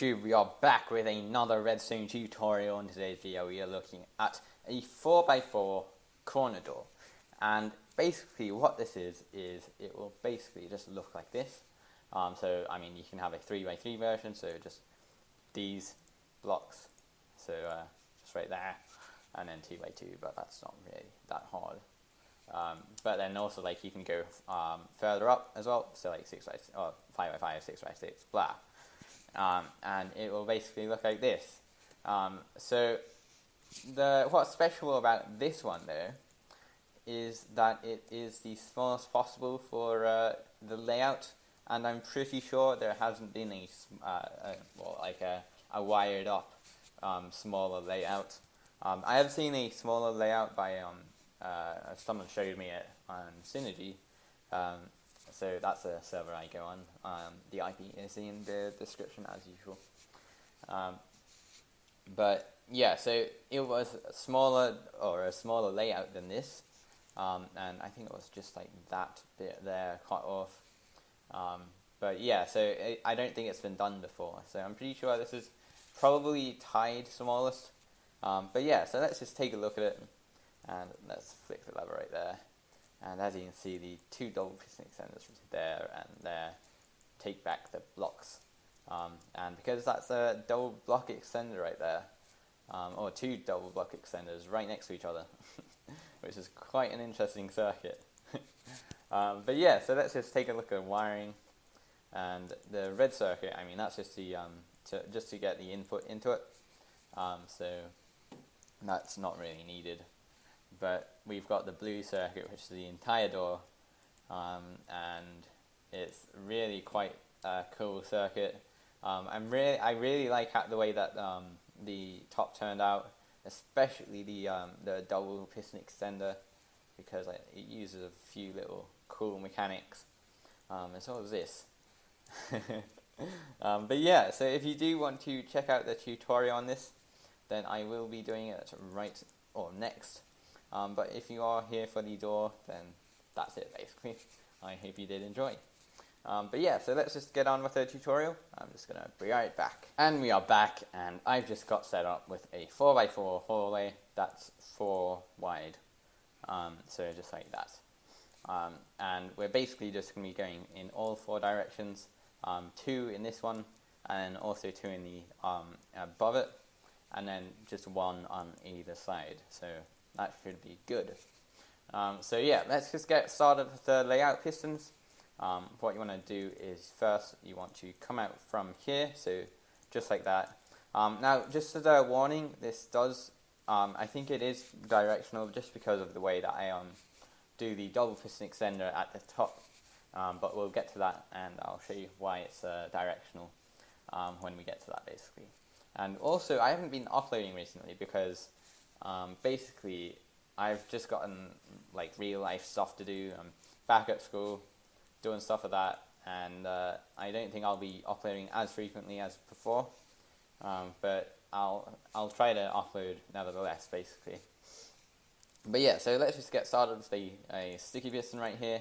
YouTube, we are back with another redstone tutorial. In today's video we are looking at a 4x4 corner door, and basically what this is it will basically just look like this. So I mean, you can have a 3x3 version, so just these blocks, so just right there, and then 2x2, but that's not really that hard. But then also, like, you can go further up as well, so like 6x or 5x5, 6x6, blah. And it will basically look like this. So what's special about this one though is that it is the smallest possible for the layout, and I'm pretty sure there hasn't been a wired up smaller layout. I have seen a smaller layout by someone showed me it on Synergy. So that's a server I go on. The IP is in the description as usual. But yeah, so it was a smaller layout than this, and I think it was just like that bit there cut off. But yeah, so I don't think it's been done before, so I'm pretty sure this is probably tied smallest. But yeah, so let's just take a look at it, and let's flick the lever right there. And as you can see, the two double piston extenders there and there take back the blocks. And because that's a double block extender right there, or two double block extenders right next to each other, which is quite an interesting circuit. But yeah, so let's just take a look at wiring. And the red circuit, I mean, that's just the to get the input into it. So that's not really needed. But we've got the blue circuit, which is the entire door, and it's really quite a cool circuit. I really like the way that the top turned out, especially the double piston extender, because it uses a few little cool mechanics, as well as this. But yeah, so if you do want to check out the tutorial on this, then I will be doing it next. But if you are here for the door, then that's it basically. I hope you did enjoy. But yeah, so let's just get on with the tutorial. I'm just going to be right back. And we are back, and I've just got set up with a 4x4 hallway that's 4 wide. So just like that. And we're basically just going to be going in all 4 directions. 2 in this one, and also 2 in the above it, and then just 1 on either side. So that should be good. So yeah, let's just get started with the layout pistons. What you want to do is first you want to come out from here, so just like that. Now, just as a warning, this does, I think it is directional just because of the way that I do the double piston extender at the top. But we'll get to that, and I'll show you why it's directional when we get to that basically. And also, I haven't been uploading recently because basically I've just gotten like real life stuff to do. I'm back at school doing stuff like that, and I don't think I'll be uploading as frequently as before, but I'll try to upload nevertheless basically. But yeah, so let's just get started with a sticky piston right here,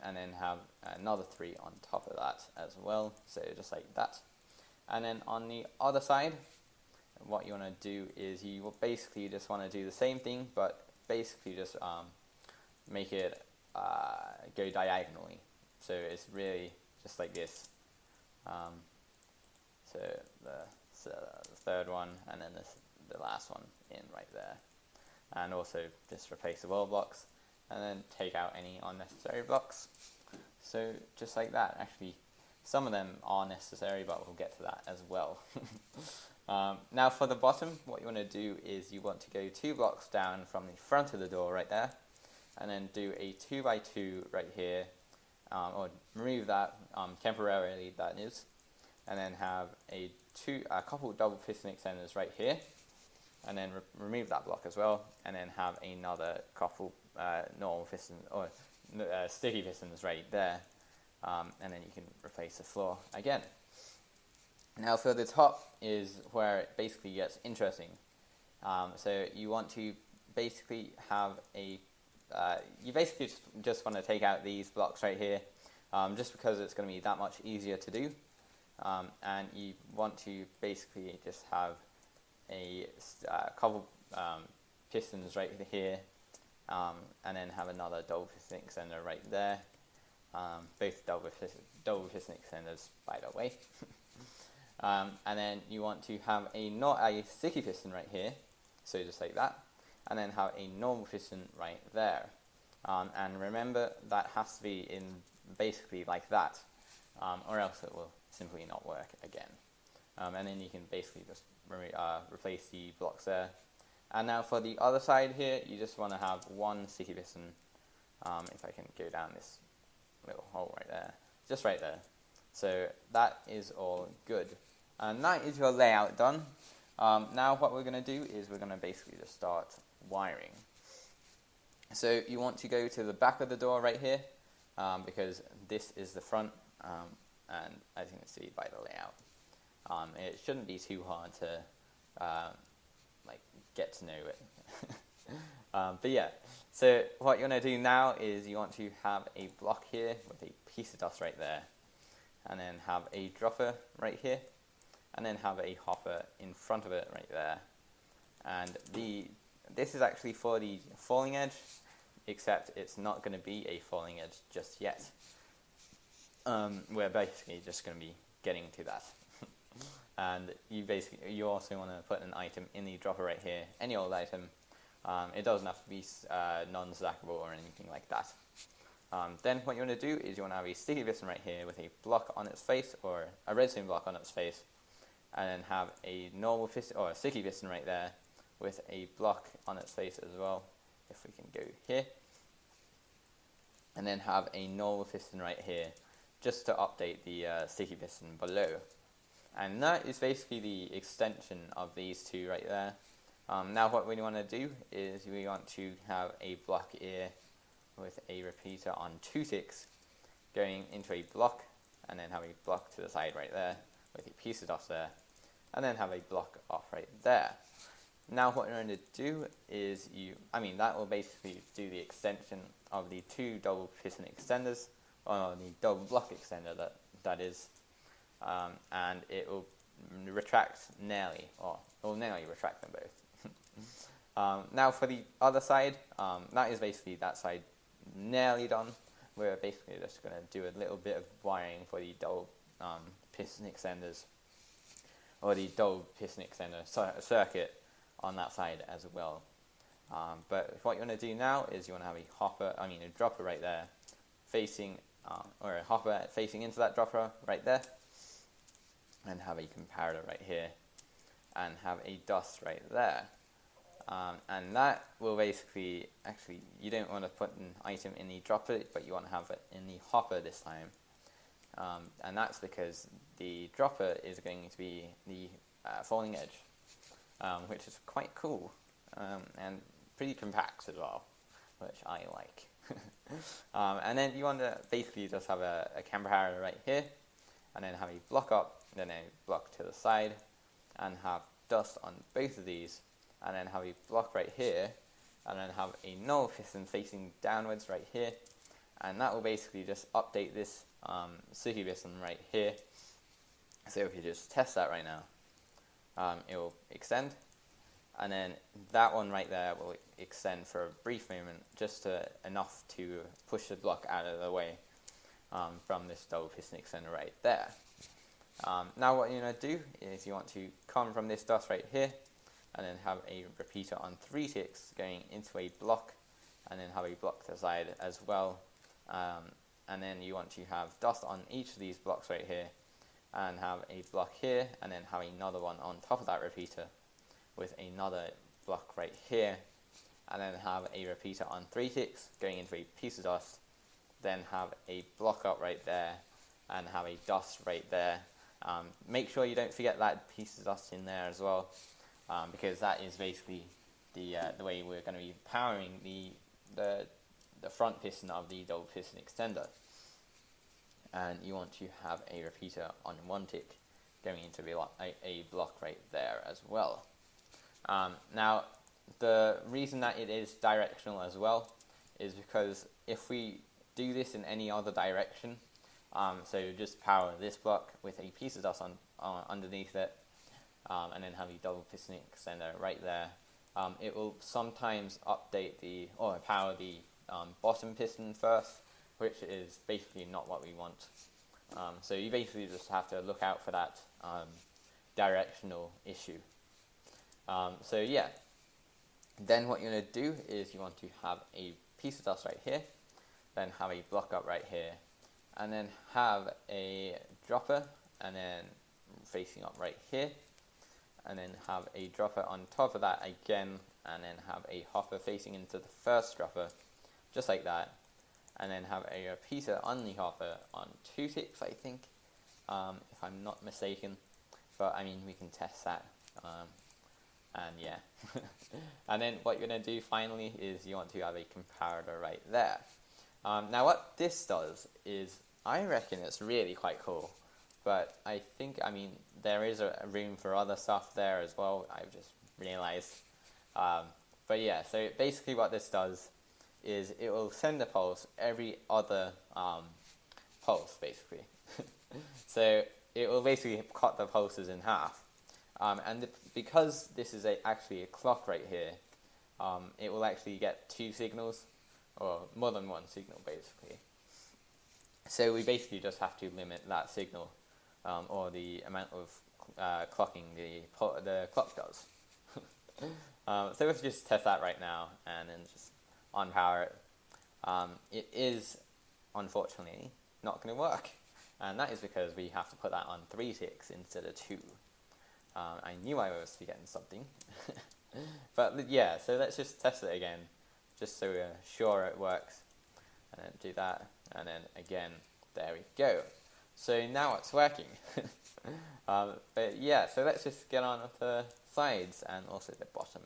and then have another 3 on top of that as well, so just like that. And then on the other side, what you want to do is you will basically just want to do the same thing, but basically just make it go diagonally. So it's really just like this. So the third one, and then the last one in right there. And also just replace the wall blocks, and then take out any unnecessary blocks. So just like that. Actually, some of them are necessary, but we'll get to that as well. Now for the bottom, what you want to do is you want to go 2 blocks down from the front of the door right there, and then do a 2x2 right here, or remove that temporarily, that is, and then have a couple double piston extenders right here, and then remove that block as well, and then have another couple normal pistons or sticky pistons right there, and then you can replace the floor again. Now for the top is where it basically gets interesting. So you want to basically have you basically just want to take out these blocks right here, just because it's going to be that much easier to do. and you want to basically just have a couple pistons right here, and then have another double piston extender right there. Both double piston extenders, by the way. And then you want to have not a sticky piston right here, so just like that, and then have a normal piston right there. And remember, that has to be in basically like that, or else it will simply not work again. And then you can basically just replace the blocks there. And now for the other side here, you just want to have one sticky piston. If I can go down this little hole right there, just right there. So that is all good. And that is your layout done. Now what we're going to do is we're going to basically just start wiring. So you want to go to the back of the door right here, because this is the front, and as you can see by the layout, it shouldn't be too hard to get to know it. But yeah, so what you want to do now is you want to have a block here with a piece of dust right there, and then have a dropper right here, and then have a hopper in front of it right there. And this is actually for the falling edge, except it's not going to be a falling edge just yet. We're basically just going to be getting to that. And you also want to put an item in the dropper right here, any old item. It doesn't have to be non-stackable or anything like that. Then what you want to do is you want to have a sticky piston right here with a block on its face, or a redstone block on its face, and then have a normal piston or a sticky piston right there with a block on its face as well, if we can go here, and then have a normal piston right here just to update the sticky piston below. And that is basically the extension of these two right there. Now what we want to do is we want to have a block here with a repeater on 2 ticks going into a block, and then have a block to the side right there with a piece of dust there, and then have a block off right there. Now what you're going to do is that will basically do the extension of the 2 double piston extenders, or the double block extender that is, and it will retract nearly, or it will nearly retract them both. Now for the other side, that is basically that side nearly done. We're basically just going to do a little bit of wiring for the double piston extenders, or the double piston extender circuit on that side as well. But what you want to do now is you want to have a dropper right there facing, or a hopper facing into that dropper right there, and have a comparator right here, and have a dust right there. And that will basically, you don't want to put an item in the dropper, but you want to have it in the hopper this time. And that's because the dropper is going to be the falling edge, which is quite cool, and pretty compact as well, which I like. And then you want to basically just have a comparator right here, and then have a block up, then a block to the side, and have dust on both of these, and then have a block right here, and then have a null piston facing downwards right here, and that will basically just update this sticky piston right here. So if you just test that right now, it will extend, and then that one right there will extend for a brief moment, just enough to push the block out of the way from this double piston extender right there. Now what you're going to do is you want to come from this dust right here, and then have a repeater on 3 ticks going into a block, and then have a block to the side as well. And then you want to have dust on each of these blocks right here, and have a block here, and then have another one on top of that repeater with another block right here, and then have a repeater on 3 ticks going into a piece of dust, then have a block up right there, and have a dust right there. Make sure you don't forget that piece of dust in there as well, because that is basically the way we're going to be powering the front piston of the double piston extender. And you want to have a repeater on 1 tick going into a block right there as well. Now, the reason that it is directional as well is because if we do this in any other direction, So just power this block with a piece of dust underneath it, and then have a double piston extender right there. It will sometimes update or power the bottom piston first, which is basically not what we want. So you basically just have to look out for that directional issue. So yeah, then what you're going to do is you want to have a piece of dust right here, then have a block up right here, and then have a dropper, and then facing up right here, and then have a dropper on top of that again, and then have a hopper facing into the first dropper, just like that, and then have a repeater on the hopper on 2 ticks, I think, if I'm not mistaken, but I mean we can test that, and yeah. And then what you're going to do finally is you want to have a comparator right there. Now what this does is, I reckon it's really quite cool, but I think, I mean, there is a room for other stuff there as well, I've just realized. But yeah, so basically what this does is it will send a pulse every other pulse, basically. So it will basically cut the pulses in half. And because this is actually a clock right here, it will actually get 2 signals, or more than 1 signal, basically. So we basically just have to limit that signal, or the amount of clocking the clock does. So let's just test that right now, and then just on-power it. It is, unfortunately, not going to work, and that is because we have to put that on 3 ticks instead of 2. I knew I was forgetting something. But yeah, so let's just test it again, just so we're sure it works. And then do that, and then again, there we go. So now it's working. But yeah, so let's just get on with the sides and also the bottom.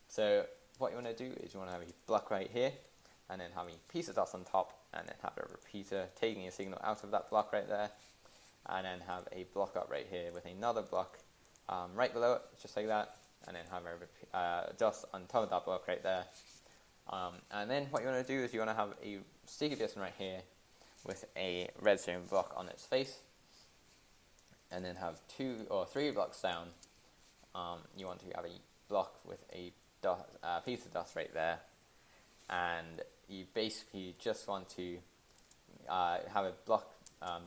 So what you want to do is you want to have a block right here, and then have a piece of dust on top, and then have a repeater taking a signal out of that block right there, and then have a block up right here with another block right below it, just like that, and then have a dust on top of that block right there. And then what you want to do is you want to have a sticky piston right here with a redstone block on its face, and then have 2 or 3 blocks down. You want to have a block with a piece of dust right there, and you basically just want to have a block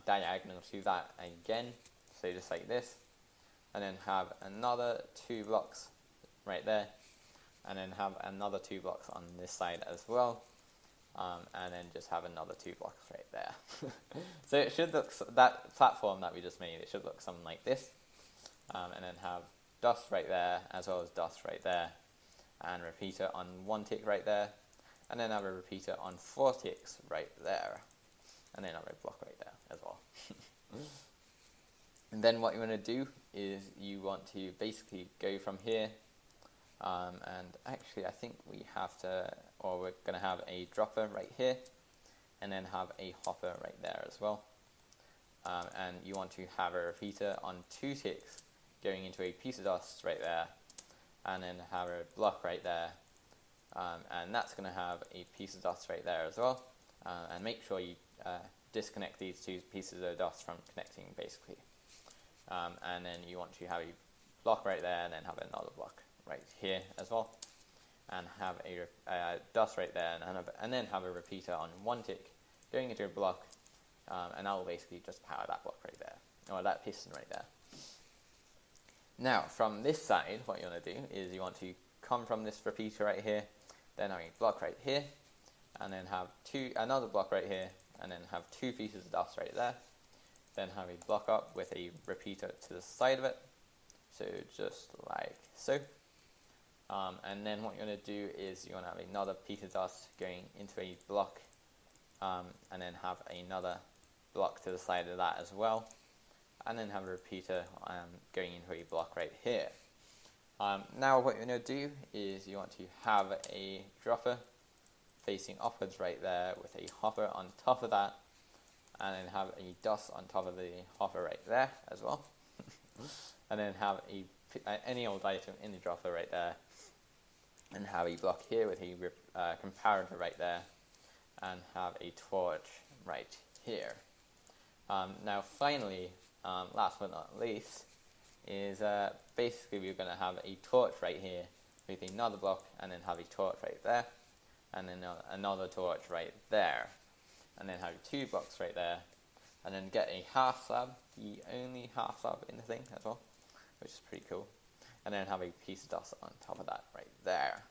diagonal to that again, so just like this, and then have another 2 blocks right there, and then have another 2 blocks on this side as well, and then just have another 2 blocks right there. So it should look, that platform that we just made, it should look something like this, and then have dust right there as well as dust right there, and repeater on 1 tick right there, and then have a repeater on 4 ticks right there, and then have a block right there as well. And then what you want to do is you want to basically go from here, and actually I think we have to, or we're going to have a dropper right here, and then have a hopper right there as well. And you want to have a repeater on 2 ticks going into a piece of dust right there, and then have a block right there, and that's going to have a piece of dust right there as well. And make sure you disconnect these 2 pieces of dust from connecting, basically. And then you want to have a block right there, and then have another block right here as well, and have a dust right there, and then have a repeater on 1 tick going into a block, and that will basically just power that block right there, or that piston right there. Now from this side, what you want to do is you want to come from this repeater right here, then have a block right here, and then have another block right here, and then have 2 pieces of dust right there, then have a block up with a repeater to the side of it, so just like so. And then what you're going to do is you want to have another piece of dust going into a block, and then have another block to the side of that as well, and then have a repeater going into a block right here. Now what you're going to do is you want to have a dropper facing upwards right there with a hopper on top of that, and then have a dust on top of the hopper right there as well. And then have any old item in the dropper right there, and have a block here with a comparator right there, and have a torch right here. Now finally, last but not least, is basically we're going to have a torch right here with another block, and then have a torch right there, and then another torch right there, and then have 2 blocks right there, and then get a half slab, the only half slab in the thing as well, which is pretty cool, and then have a piece of dust on top of that right there,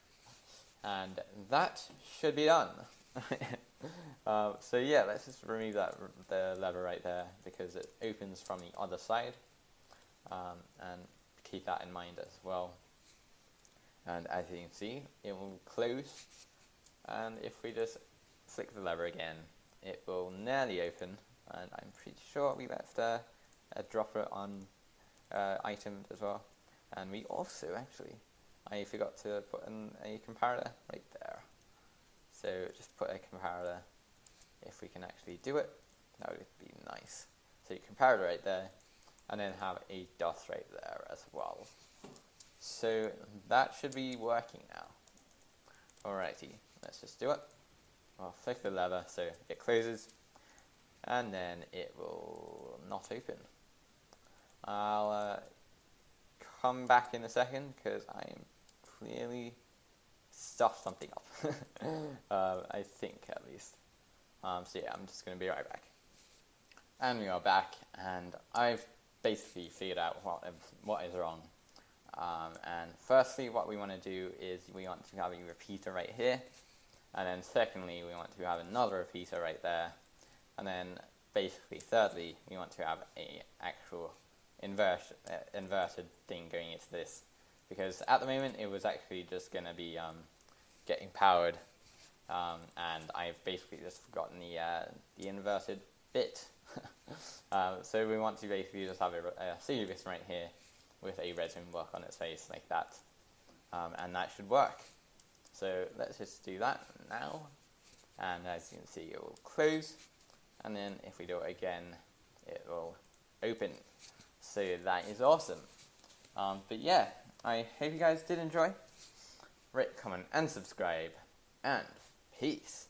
and that should be done. So yeah, let's just remove the lever right there because it opens from the other side, and keep that in mind as well. And as you can see, it will close, and if we just flick the lever again, it will nearly open, and I'm pretty sure we left a dropper on item as well. And we also, actually, I forgot to put in a comparator right there. So just put a comparator, if we can actually do it, that would be nice. So comparator right there, and then have a dust right there as well. So that should be working now. Alrighty, let's just do it. I'll flick the lever so it closes, and then it will not open. I'll come back in a second because I'm clearly stuffed something up. I think at least. So yeah, I'm just going to be right back. And we are back, and I've basically figured out what is wrong. And firstly, what we want to do is we want to have a repeater right here, and then secondly, we want to have another repeater right there, and then basically thirdly, we want to have a actual inverted thing going into this, because at the moment it was actually just going to be getting powered, and I've basically just forgotten the inverted bit. So we want to basically just have a single piston right here with a redstone block on its face like that, and that should work. So let's just do that now, and as you can see, it will close, and then if we do it again, it will open. So that is awesome. But yeah, I hope you guys did enjoy. Rate, comment, and subscribe, and peace.